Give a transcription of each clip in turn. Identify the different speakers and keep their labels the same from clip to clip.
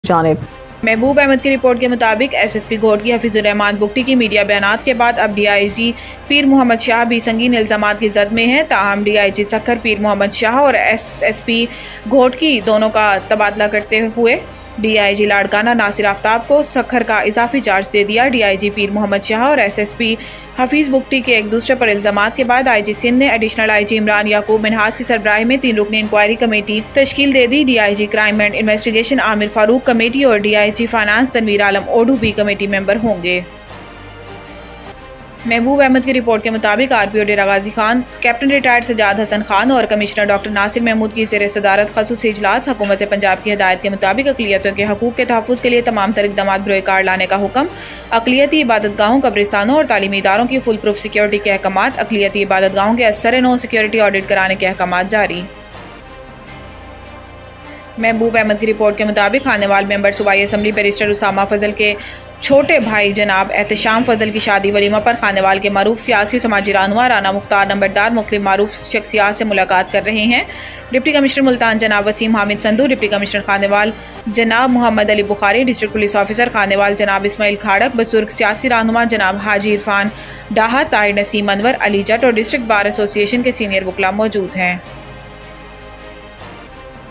Speaker 1: जानिब।
Speaker 2: महबूब अहमद की रिपोर्ट के मुताबिक SSP घोटकी हफीजुर्रहमान बुगटी की मीडिया बयानात के बाद अब DIG पीर मोहम्मद शाह भी संगीन इल्जामात की जद में हैं। ताहम DIG सक्खर पीर मोहम्मद शाह और SSP घोटकी दोनों का तबादला करते हुए DIG लाड़काना नासिर आफ्ताब को सक्खर का इजाफी चार्ज दे दिया। DIG पीर मोहम्मद शाह और SSP हफीज़ बुगटी के एक दूसरे पर इल्जामात के बाद IG सिंध ने एडिशनल IG इमरान याकूब मिनहास की सरबराही में 3 रुकनी इंक्वायरी कमेटी तश्कील दे दी। DIG crime and investigation Aamir Farooq committee और DIG फाइनेंस तनवीर आलम ओडू भी कमेटी मेंबर होंगे। महबूब अहमद की रिपोर्ट के मुताबिक RPO डेरा गाजी खान, कैप्टन रिटायर्ड सजाद हसन खान और कमिश्नर डॉक्टर नासिर महमूद की ज़ेर सदारत खसूसी इजलास हुकूमत पंजाब की हिदायत के मुताबिक अक़लियतों के हकूक़ के तहफ़्फ़ुज़ के लिए तमाम तर इक़दामात बरोए कार लाने का हुक्म। अक़लियती इबादतगाहों, कब्रिस्तानों और तालीमी इदारों की फुल प्रूफ सिक्योरिटी के अहकामात। अक़लियती इबादतगाहों के असर नो सिक्योरिटी ऑडिट कराने के अहकामात जारी। महबूब अहमद की रिपोर्ट के मुताबिक खानेवाल मेंबर सूबाई असम्बली बैरिस्टर उसामा फजल के छोटे भाई जनाब एहतशाम फजल की शादी वलीमा पर खानेवाल के मारूफ सियासी समाजी रहनुमा राना मुख्तार नंबरदार मुख्तलिफ मारूफ शख्सियात से मुलाकात कर रहे हैं। डिप्टी कमिश्नर मुल्तान जनाब वसीम हामिद संधू, डिप्टी कमिश्नर खानेवाल जनाब Mohammad Ali Bukhari, district police officer Khanewal जनाब इस्माइल खाड़क, बुजुर्ग सियासी रहनुमा जनाब हाजी इरफान डाहा, ताहिर नसीम अनवर, अली जट और डिस्ट्रिक्ट बार एसोसिएशन के सीनियर वकला मौजूद हैं।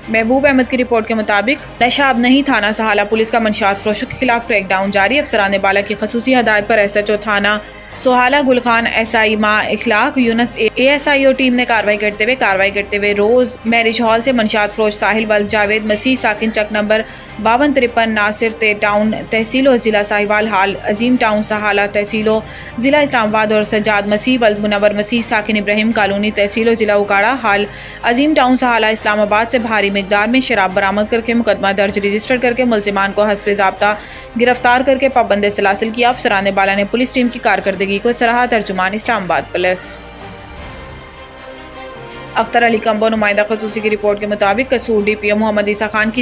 Speaker 2: महबूब अहमद की रिपोर्ट के मुताबिक नशा अब नहीं, थाना सहाला पुलिस का मंशियात फरोशों के खिलाफ क्रैकडाउन जारी। अफसरान बाला की खसूसी हदायत पर SHO थाना सोहाला गुलखान SI मा इखलाक यूनस ASIO टीम ने कार्रवाई करते हुए रोज मैरिज हॉल से मंशियात फरोश साहिल वल्द जावेद मसीह साकिन चक नंबर 5253 नासिर ते टाउन तहसीलो ज़िला साहिवाल हाल अजीम टाउन सहाला तहसीलो ज़िला इस्लामाबाद और सज्जाद मसीह वल्द मुनव्वर मसीह साकिन इब्राहिम कॉलोनी तहसीलो ज़िला उकाड़ा हाल अजीम टाउन सहाला इस्लामाबाद से भारी मिकदार में शराब बरामद करके मुकदमा दर्ज रजिस्टर करके मुलजिमान को हस्बे ज़ाब्ता गिरफ्तार करके पाबंद सलासिल किया। अफसरान बाला ने पुलिस टीम की कारकर्दगी को सराहा। तर्जुमान इस्लामाबाद पुलिस। अख्तर अली कंबो नुमाइंदा खसूसी की रिपोर्ट के मुताबिक कसूर DPO मोहम्मद ईसा खान की